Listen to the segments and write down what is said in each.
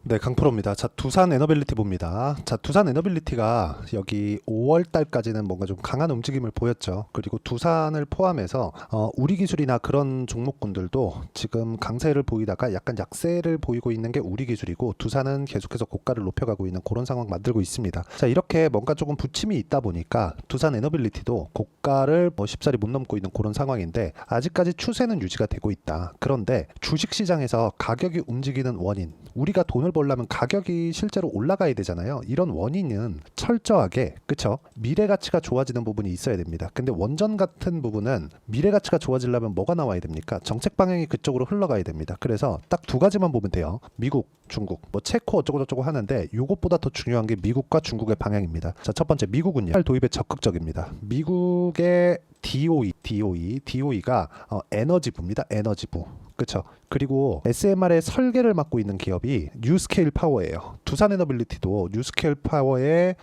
네, 강프로입니다. 자, 두산 에너빌리티 봅니다. 자, 두산 에너빌리티가 여기 5월 달까지는 뭔가 좀 강한 움직임을 보였죠. 그리고 두산을 포함해서 우리 기술이나 그런 종목군들도 지금 강세를 보이다가 약간 약세를 보이고 있는 게 우리 기술이고, 두산은 계속해서 고가를 높여가고 있는 그런 상황 만들고 있습니다. 자, 이렇게 뭔가 조금 부침이 있다 보니까 두산 에너빌리티도 고가를 쉽사리 못 넘고 있는 그런 상황인데, 아직까지 추세는 유지가 되고 있다. 그런데 주식시장에서 가격이 움직이는 원인, 우리가 돈을 벌려면 가격이 실제로 올라가야 되잖아요. 이런 원인은 철저하게, 그쵸? 미래 가치가 좋아지는 부분이 있어야 됩니다. 근데 원전 같은 부분은 미래 가치가 좋아지려면 뭐가 나와야 됩니까? 정책 방향이 그쪽으로 흘러가야 됩니다. 그래서 딱 두 가지만 보면 돼요. 미국, 중국, 뭐 체코 어쩌고저쩌고 하는데, 이것보다 더 중요한 게 미국과 중국의 방향입니다. 자, 첫 번째 미국은요, 도입에 적극적입니다. 미국의 DOE가 에너지부입니다. 에너지부. 그쵸? 그리고 SMR의 설계를 맡고 있는 기업이 뉴스케일 파워예요. 두산 에너빌리티도 뉴스케일 파워에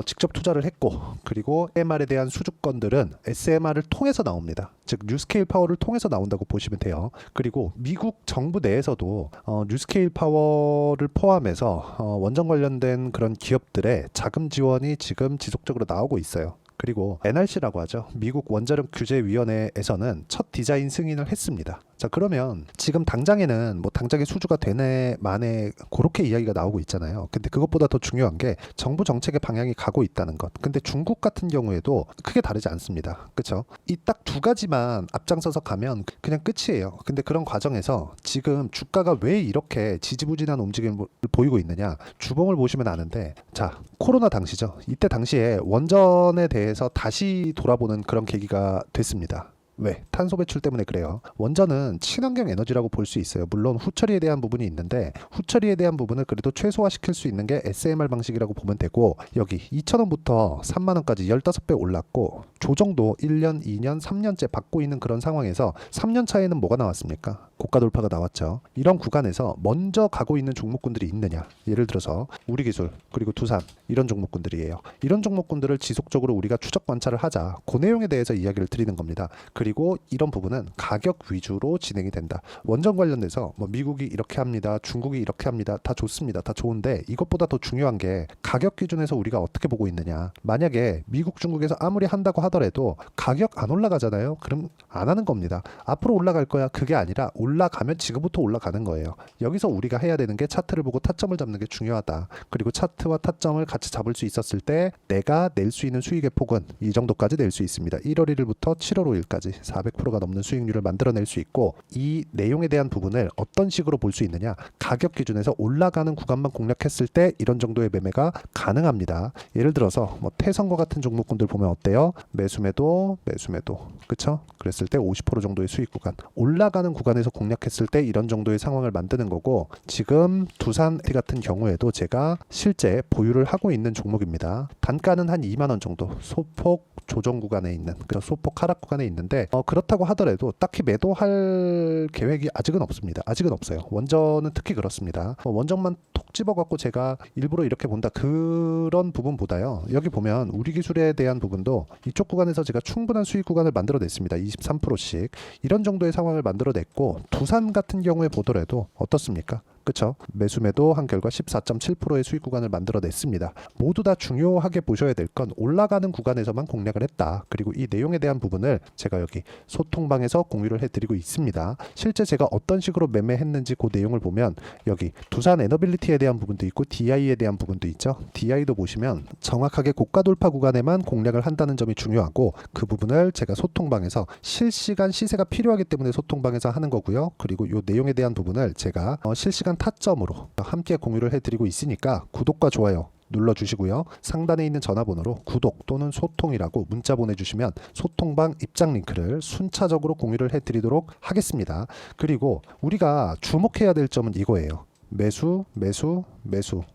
직접 투자를 했고, 그리고 SMR에 대한 수주권들은 SMR을 통해서 나옵니다. 즉 뉴스케일 파워를 통해서 나온다고 보시면 돼요. 그리고 미국 정부 내에서도 뉴스케일 파워를 포함해서 원전 관련된 그런 기업들의 자금 지원이 지금 지속적으로 나오고 있어요. 그리고 NRC라고 하죠. 미국 원자력 규제위원회에서는 첫 디자인 승인을 했습니다. 자, 그러면 지금 당장에는 뭐 당장에 수주가 되네 마네 그렇게 이야기가 나오고 있잖아요. 근데 그것보다 더 중요한 게 정부 정책의 방향이 가고 있다는 것. 근데 중국 같은 경우에도 크게 다르지 않습니다. 그렇죠? 이 딱 두 가지만 앞장서서 가면 그냥 끝이에요. 근데 그런 과정에서 지금 주가가 왜 이렇게 지지부진한 움직임을 보이고 있느냐? 주봉을 보시면 아는데, 자, 코로나 당시죠. 이때 당시에 원전에 대해서 다시 돌아보는 그런 계기가 됐습니다. 왜? 탄소 배출 때문에 그래요. 원전은 친환경 에너지라고 볼 수 있어요. 물론 후처리에 대한 부분이 있는데, 후처리에 대한 부분을 그래도 최소화시킬 수 있는 게 SMR 방식이라고 보면 되고, 여기 2,000원부터 3만원까지 15배 올랐고, 조정도 1년, 2년, 3년째 받고 있는 그런 상황에서 3년 차에는 뭐가 나왔습니까? 고가 돌파가 나왔죠. 이런 구간에서 먼저 가고 있는 종목군들이 있느냐? 예를 들어서 우리기술, 그리고 두산, 이런 종목군들이에요. 이런 종목군들을 지속적으로 우리가 추적 관찰을 하자. 그 내용에 대해서 이야기를 드리는 겁니다. 그리고 이런 부분은 가격 위주로 진행이 된다. 원전 관련돼서 뭐 미국이 이렇게 합니다, 중국이 이렇게 합니다. 다 좋습니다. 다 좋은데, 이것보다 더 중요한 게 가격 기준에서 우리가 어떻게 보고 있느냐. 만약에 미국, 중국에서 아무리 한다고 하더라도 가격 안 올라가잖아요. 그럼 안 하는 겁니다. 앞으로 올라갈 거야. 그게 아니라 올라가면 지금부터 올라가는 거예요. 여기서 우리가 해야 되는 게 차트를 보고 타점을 잡는 게 중요하다. 그리고 차트와 타점을 같이 잡을 수 있었을 때 내가 낼 수 있는 수익의 폭은 이 정도까지 낼 수 있습니다. 1월 1일부터 7월 5일까지 400%가 넘는 수익률을 만들어낼 수 있고, 이 내용에 대한 부분을 어떤 식으로 볼 수 있느냐. 가격 기준에서 올라가는 구간만 공략했을 때 이런 정도의 매매가 가능합니다. 예를 들어서 뭐 태성과 같은 종목군들 보면 어때요? 매수매도 그쵸? 그랬을 때 50% 정도의 수익 구간, 올라가는 구간에서 공략했을 때 이런 정도의 상황을 만드는 거고, 지금 두산 같은 경우에도 제가 실제 보유를 하고 있는 종목입니다. 단가는 한 2만원 정도, 소폭 조정 구간에 있는, 소폭 하락 구간에 있는데, 그렇다고 하더라도 딱히 매도할 계획이 아직은 없습니다. 아직은 없어요. 원전은 특히 그렇습니다. 원전만 톡 집어갖고 제가 일부러 이렇게 본다, 그런 부분보다요, 여기 보면 우리 기술에 대한 부분도 이쪽 구간에서 제가 충분한 수익 구간을 만들어냈습니다. 23%씩 이런 정도의 상황을 만들어냈고, 두산 같은 경우에 보더라도 어떻습니까? 그쵸? 매수매도 한 결과 14.7%의 수익 구간을 만들어냈습니다. 모두 다 중요하게 보셔야 될 건 올라가는 구간에서만 공략을 했다. 그리고 이 내용에 대한 부분을 제가 여기 소통방에서 공유를 해드리고 있습니다. 실제 제가 어떤 식으로 매매했는지 그 내용을 보면 여기 두산 에너빌리티에 대한 부분도 있고 DI에 대한 부분도 있죠. DI도 보시면 정확하게 고가 돌파 구간에만 공략을 한다는 점이 중요하고, 그 부분을 제가 소통방에서 실시간 시세가 필요하기 때문에 소통방에서 하는 거고요. 그리고 이 내용에 대한 부분을 제가 실시간 타점으로 함께 공유를 해드리고 있으니까 구독과 좋아요 눌러주시고요. 상단에 있는 전화번호로 구독 또는 소통이라고 문자 보내주시면 소통방 입장 링크를 순차적으로 공유를 해드리도록 하겠습니다. 그리고 우리가 주목해야 될 점은 이거예요. 매수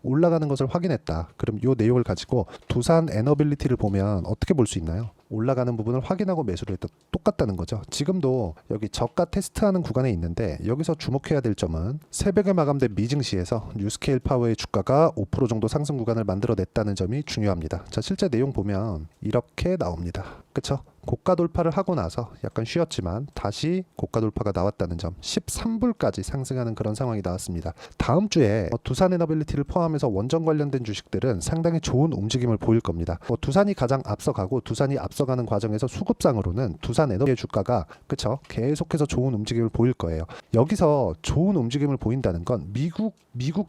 올라가는 것을 확인했다. 그럼 이 내용을 가지고 두산 에너빌리티를 보면 어떻게 볼 수 있나요? 올라가는 부분을 확인하고 매수를 했다. 똑같다는 거죠. 지금도 여기 저가 테스트하는 구간에 있는데, 여기서 주목해야 될 점은 새벽에 마감된 미증시에서 뉴스케일 파워의 주가가 5% 정도 상승 구간을 만들어냈다는 점이 중요합니다. 자, 실제 내용 보면 이렇게 나옵니다. 그쵸? 고가 돌파를 하고 나서 약간 쉬었지만 다시 고가 돌파가 나왔다는 점, 13불까지 상승하는 그런 상황이 나왔습니다. 다음 주에 두산에너빌리티를 포함해서 원전 관련된 주식들은 상당히 좋은 움직임을 보일 겁니다. 두산이 가장 앞서가고 두산이 앞서가는 과정에서 수급상으로는 두산에너지의 주가가 그쵸 계속해서 좋은 움직임을 보일 거예요. 여기서 좋은 움직임을 보인다는 건 미국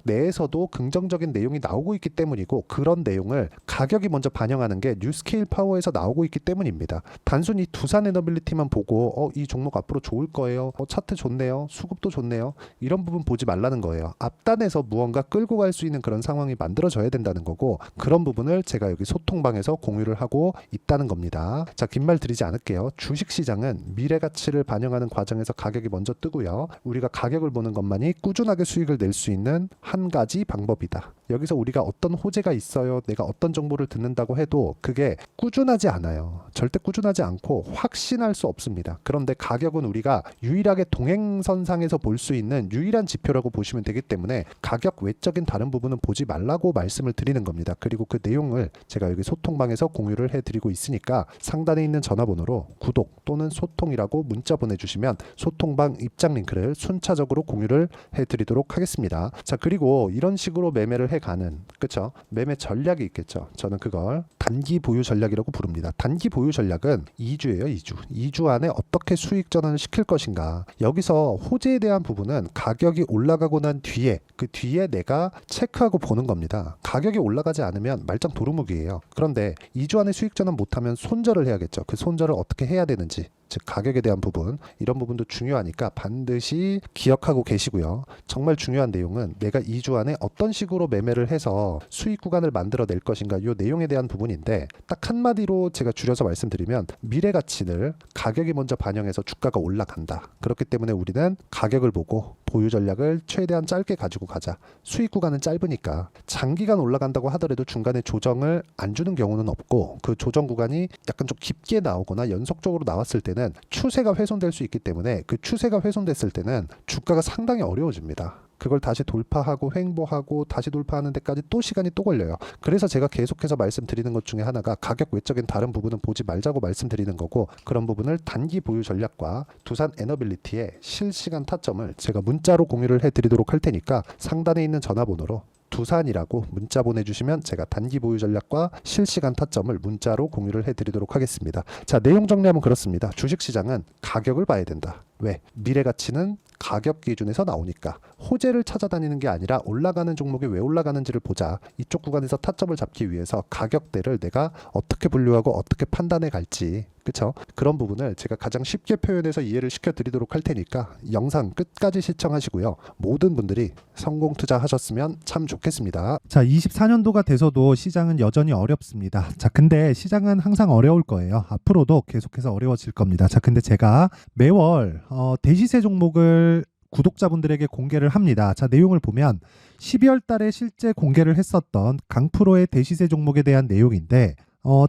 내에서도 긍정적인 내용이 나오고 있기 때문이고, 그런 내용을 가격이 먼저 반영하는 게 뉴스케일 파워에서 나오고 있기 때문입니다. 단순히 두산에너빌리티만 보고 이 종목 앞으로 좋을 거예요, 차트 좋네요, 수급도 좋네요, 이런 부분 보지 말라는 거예요. 앞단에서 무언가 끌고 갈 수 있는 그런 상황이 만들어져야 된다는 거고, 그런 부분을 제가 여기 소통방에서 공유를 하고 있다는 겁니다. 자, 긴 말 드리지 않을게요. 주식시장은 미래가치를 반영하는 과정에서 가격이 먼저 뜨고요, 우리가 가격을 보는 것만이 꾸준하게 수익을 낼 수 있는 한 가지 방법이다. 여기서 우리가 어떤 호재가 있어요, 내가 어떤 정보를 듣는다고 해도 그게 꾸준하지 않아요. 절대 꾸준하지 않고 확신할 수 없습니다. 그런데 가격은 우리가 유일하게 동행선상에서 볼 수 있는 유일한 지표라고 보시면 되기 때문에 가격 외적인 다른 부분은 보지 말라고 말씀을 드리는 겁니다. 그리고 그 내용을 제가 여기 소통방에서 공유를 해드리고 있으니까 상단에 있는 전화번호로 구독 또는 소통이라고 문자 보내주시면 소통방 입장 링크를 순차적으로 공유를 해드리도록 하겠습니다. 자, 그리고 이런 식으로 매매를 해가는, 그쵸, 매매 전략이 있겠죠. 저는 그걸 단기 보유 전략이라고 부릅니다. 단기 보유 전략은 2주예요. 2주 안에 어떻게 수익 전환을 시킬 것인가. 여기서 호재에 대한 부분은 가격이 올라가고 난 뒤에, 그 뒤에 내가 체크하고 보는 겁니다. 가격이 올라가지 않으면 말짱 도루묵이에요. 그런데 2주 안에 수익 전환 못하면 손절을 해야겠죠. 그 손절을 어떻게 해야 되는지, 즉 가격에 대한 부분, 이런 부분도 중요하니까 반드시 기억하고 계시고요. 정말 중요한 내용은 내가 2주 안에 어떤 식으로 매매를 해서 수익 구간을 만들어낼 것인가, 이 내용에 대한 부분인데, 딱 한마디로 제가 줄여서 말씀드리면 미래 가치를 가격이 먼저 반영해서 주가가 올라간다. 그렇기 때문에 우리는 가격을 보고 보유 전략을 최대한 짧게 가지고 가자. 수익 구간은 짧으니까 장기간 올라간다고 하더라도 중간에 조정을 안 주는 경우는 없고, 그 조정 구간이 약간 좀 깊게 나오거나 연속적으로 나왔을 때는 추세가 훼손될 수 있기 때문에, 그 추세가 훼손됐을 때는 주가가 상당히 어려워집니다. 그걸 다시 돌파하고 횡보하고 다시 돌파하는 데까지 또 시간이 또 걸려요. 그래서 제가 계속해서 말씀드리는 것 중에 하나가 가격 외적인 다른 부분은 보지 말자고 말씀드리는 거고, 그런 부분을 단기 보유 전략과 두산 에너빌리티의 실시간 타점을 제가 문자로 공유를 해드리도록 할 테니까 상단에 있는 전화번호로 두산이라고 문자 보내주시면 제가 단기 보유 전략과 실시간 타점을 문자로 공유를 해드리도록 하겠습니다. 자, 내용 정리하면 그렇습니다. 주식시장은 가격을 봐야 된다. 왜? 미래가치는 가격 기준에서 나오니까. 호재를 찾아다니는 게 아니라 올라가는 종목이 왜 올라가는지를 보자. 이쪽 구간에서 타점을 잡기 위해서 가격대를 내가 어떻게 분류하고 어떻게 판단해 갈지, 그쵸? 그런 부분을 제가 가장 쉽게 표현해서 이해를 시켜드리도록 할 테니까 영상 끝까지 시청하시고요. 모든 분들이 성공 투자하셨으면 참 좋겠습니다. 자, 24년도가 돼서도 시장은 여전히 어렵습니다. 자, 근데 시장은 항상 어려울 거예요. 앞으로도 계속해서 어려워질 겁니다. 자, 근데 제가 매월 대시세 종목을 구독자분들에게 공개를 합니다. 자, 내용을 보면 12월 달에 실제 공개를 했었던 강프로의 대시세 종목에 대한 내용인데,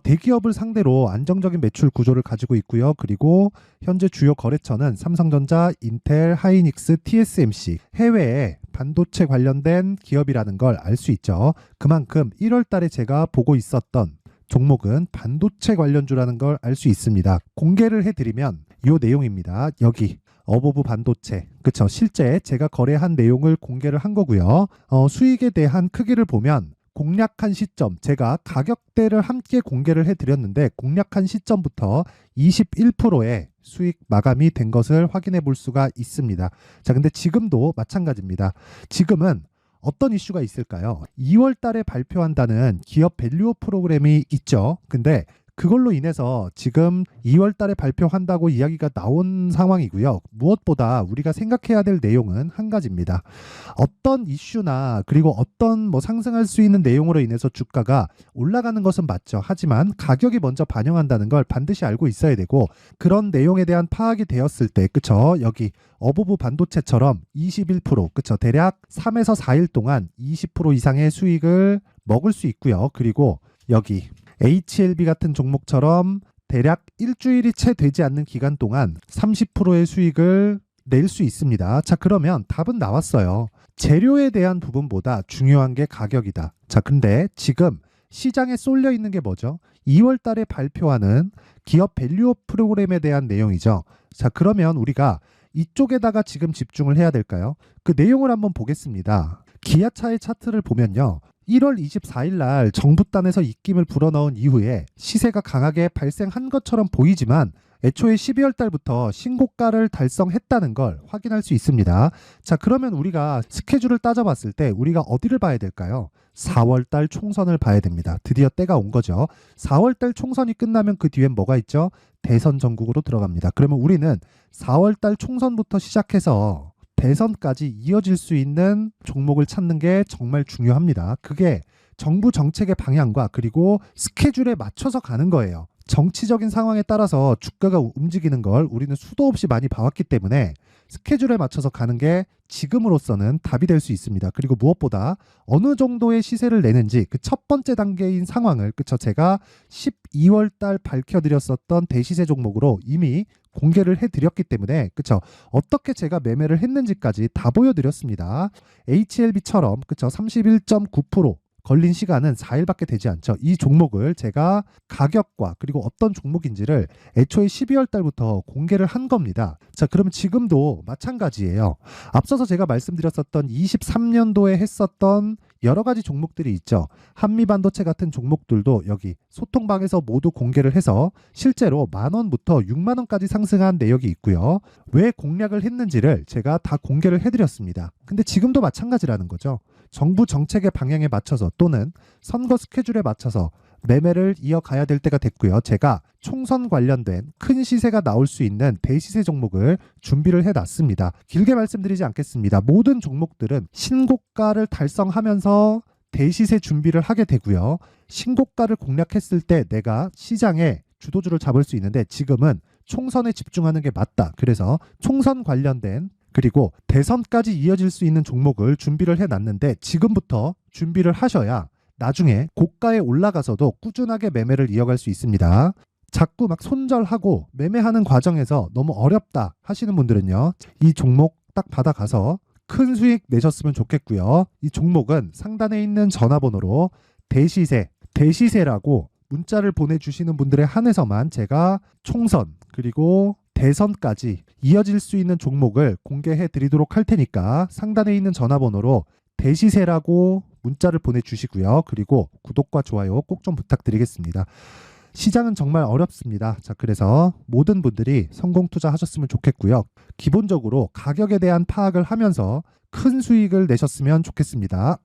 대기업을 상대로 안정적인 매출 구조를 가지고 있고요. 그리고 현재 주요 거래처는 삼성전자, 인텔, 하이닉스, TSMC, 해외에 반도체 관련된 기업이라는 걸 알 수 있죠. 그만큼 1월 달에 제가 보고 있었던 종목은 반도체 관련주라는 걸 알 수 있습니다. 공개를 해드리면 이 내용입니다. 여기 어보브 반도체, 그쵸? 실제 제가 거래한 내용을 공개를 한 거고요. 수익에 대한 크기를 보면 공략한 시점, 제가 가격대를 함께 공개를 해드렸는데 공략한 시점부터 21%의 수익 마감이 된 것을 확인해 볼 수가 있습니다. 자, 근데 지금도 마찬가지입니다. 지금은 어떤 이슈가 있을까요? 2월 달에 발표한다는 기업 밸류업 프로그램이 있죠. 근데 그걸로 인해서 지금 2월 달에 발표한다고 이야기가 나온 상황이고요. 무엇보다 우리가 생각해야 될 내용은 한 가지입니다. 어떤 이슈나 그리고 어떤 상승할 수 있는 내용으로 인해서 주가가 올라가는 것은 맞죠. 하지만 가격이 먼저 반영한다는 걸 반드시 알고 있어야 되고, 그런 내용에 대한 파악이 되었을 때, 그쵸? 여기 어보브 반도체처럼 21%, 그쵸? 대략 3에서 4일 동안 20% 이상의 수익을 먹을 수 있고요. 그리고 여기 HLB 같은 종목처럼 대략 일주일이 채 되지 않는 기간 동안 30%의 수익을 낼 수 있습니다. 자, 그러면 답은 나왔어요. 재료에 대한 부분보다 중요한 게 가격이다. 자, 근데 지금 시장에 쏠려 있는 게 뭐죠? 2월 달에 발표하는 기업 밸류업 프로그램에 대한 내용이죠. 자, 그러면 우리가 이쪽에다가 지금 집중을 해야 될까요? 그 내용을 한번 보겠습니다. 기아차의 차트를 보면요. 1월 24일 날 정부단에서 입김을 불어넣은 이후에 시세가 강하게 발생한 것처럼 보이지만 애초에 12월 달부터 신고가를 달성했다는 걸 확인할 수 있습니다. 자, 그러면 우리가 스케줄을 따져봤을 때 우리가 어디를 봐야 될까요? 4월 달 총선을 봐야 됩니다. 드디어 때가 온 거죠. 4월 달 총선이 끝나면 그 뒤엔 뭐가 있죠? 대선 전국으로 들어갑니다. 그러면 우리는 4월 달 총선부터 시작해서 대선까지 이어질 수 있는 종목을 찾는 게 정말 중요합니다. 그게 정부 정책의 방향과 그리고 스케줄에 맞춰서 가는 거예요. 정치적인 상황에 따라서 주가가 움직이는 걸 우리는 수도 없이 많이 봐왔기 때문에 스케줄에 맞춰서 가는 게 지금으로서는 답이 될 수 있습니다. 그리고 무엇보다 어느 정도의 시세를 내는지 그 첫 번째 단계인 상황을 그쵸 제가 12월 달 밝혀드렸었던 대시세 종목으로 이미 공개를 해드렸기 때문에 그쵸 어떻게 제가 매매를 했는지까지 다 보여드렸습니다. HLB처럼 그쵸 31.9% 걸린 시간은 4일밖에 되지 않죠. 이 종목을 제가 가격과 그리고 어떤 종목인지를 애초에 12월 달부터 공개를 한 겁니다. 자, 그러면 지금도 마찬가지예요. 앞서서 제가 말씀드렸었던 23년도에 했었던 여러 가지 종목들이 있죠. 한미반도체 같은 종목들도 여기 소통방에서 모두 공개를 해서 실제로 10,000원부터 60,000원까지 상승한 내역이 있고요. 왜 공략을 했는지를 제가 다 공개를 해드렸습니다. 근데 지금도 마찬가지라는 거죠. 정부 정책의 방향에 맞춰서 또는 선거 스케줄에 맞춰서 매매를 이어가야 될 때가 됐고요. 제가 총선 관련된 큰 시세가 나올 수 있는 대시세 종목을 준비를 해놨습니다. 길게 말씀드리지 않겠습니다. 모든 종목들은 신고가를 달성하면서 대시세 준비를 하게 되고요. 신고가를 공략했을 때 내가 시장에 주도주를 잡을 수 있는데 지금은 총선에 집중하는 게 맞다. 그래서 총선 관련된 그리고 대선까지 이어질 수 있는 종목을 준비를 해놨는데 지금부터 준비를 하셔야 나중에 고가에 올라가서도 꾸준하게 매매를 이어갈 수 있습니다. 자꾸 막 손절하고 매매하는 과정에서 너무 어렵다 하시는 분들은요. 이 종목 딱 받아가서 큰 수익 내셨으면 좋겠고요. 이 종목은 상단에 있는 전화번호로 대시세라고 문자를 보내주시는 분들에 한해서만 제가 총선 그리고 대선까지 이어질 수 있는 종목을 공개해 드리도록 할 테니까 상단에 있는 전화번호로 대시세라고 문자를 보내주시고요. 그리고 구독과 좋아요 꼭 좀 부탁드리겠습니다. 시장은 정말 어렵습니다. 자, 그래서 모든 분들이 성공 투자하셨으면 좋겠고요. 기본적으로 가격에 대한 파악을 하면서 큰 수익을 내셨으면 좋겠습니다.